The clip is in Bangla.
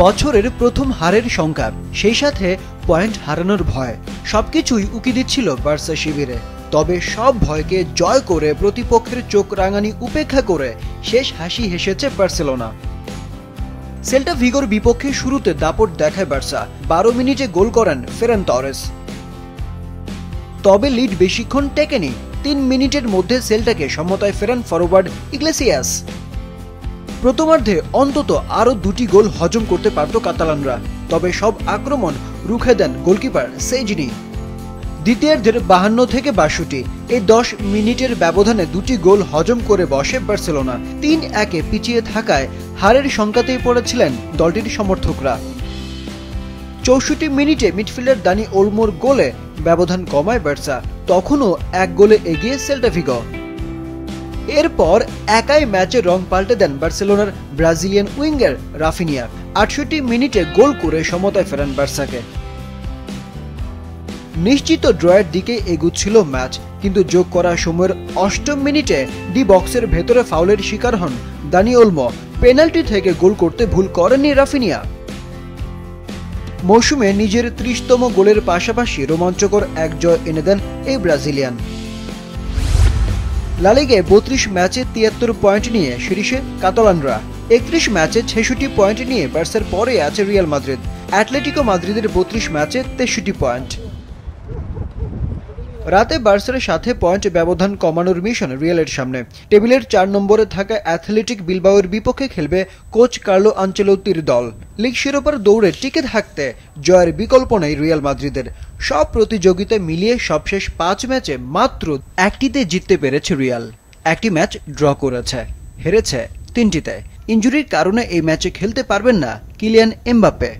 বছরের প্রথম হারের শঙ্কা, সেই সাথে পয়েন্ট হারানোর ভয়, সবকিছুই উকি দিচ্ছিল বার্সা শিবিরে। তবে সব ভয়কে জয় করে প্রতিপক্ষের চোখ রাঙানি উপেক্ষা করে শেষ হাসি হেসেছে বার্সেলোনা। সেল্টা ভিগোর বিপক্ষে শুরুতে দাপট দেখায় বার্সা, 12 মিনিটে গোল করেন ফেরান তরেস। তবে লিড বেশিক্ষণ টেকেনি, 3 মিনিটের মধ্যে সেল্টাকে সমতায় ফেরান ফরওয়ার্ড ইগলেসিয়াস। প্রথমার্ধে অন্তত আরও 2টি গোল হজম করতে পারত কাতালানরা, তবে সব আক্রমণ রুখে দেন গোলকিপার সেজনি। দ্বিতীয়ার্ধের 52 থেকে 62 এই 10 মিনিটের ব্যবধানে 2টি গোল হজম করে বসে বার্সেলোনা। 3-1 পিছিয়ে থাকায় হারের শঙ্কাতেই পড়েছিলেন দলটির সমর্থকরা। 64 মিনিটে মিডফিল্ডার দানি ওলমোর গোলে ব্যবধান কমায় বার্সা, তখনও 1 গোলে এগিয়ে সেল্টা ভিগো। এরপর একাই ম্যাচে রং পাল্টে দেন বার্সেলোনার ব্রাজিলিয়ান উইঙ্গার রাফিনিয়া। 68 মিনিটে গোল করে সমতায় ফেরান বার্সাকে। নিশ্চিত ড্রয়ের দিকে এগুচ্ছিল ম্যাচ, কিন্তু যোগ করা সময়ের 8ম মিনিটে ডি বক্সের ভেতরে ফাউলের শিকার হন দানি ওলমো। পেনাল্টি থেকে গোল করতে ভুল করেননি রাফিনিয়া। মৌসুমে নিজের 30তম গোলের পাশাপাশি রোমাঞ্চকর এক জয় এনে দেন এই ব্রাজিলিয়ান। লা লিগায় 32 ম্যাচে 73 পয়েন্ট নিয়ে শীর্ষে কাতালানরা। 31 ম্যাচে 66 পয়েন্ট নিয়ে বার্সার পরে আছে রিয়াল মাদ্রিদ। অ্যাটলেটিকো মাদ্রিদের 32 ম্যাচে 63 পয়েন্ট। রাতে বার্সার সাথে পয়েন্ট ব্যবধান কমানোর মিশন রিয়ালের সামনে। টেবিলের 4 নম্বরে থাকা অ্যাথলেটিক বিলবাওয়ের বিপক্ষে খেলবে কোচ কার্লো আনচেলোত্তির দল। লিগ শিরোপার দৌড়ে টিকে থাকতে জয়ের বিকল্প নেই রিয়াল মাদ্রিদের। সব প্রতিযোগিতা মিলিয়ে সবশেষ 5 ম্যাচে মাত্র 1টিতে জিততে পেরেছে রিয়াল। 1টি ম্যাচ ড্র করেছে, হেরেছে 3টিতে। ইনজুরির কারণে এই ম্যাচে খেলতে পারবেন না কিলিয়ান এমবাপ্পে।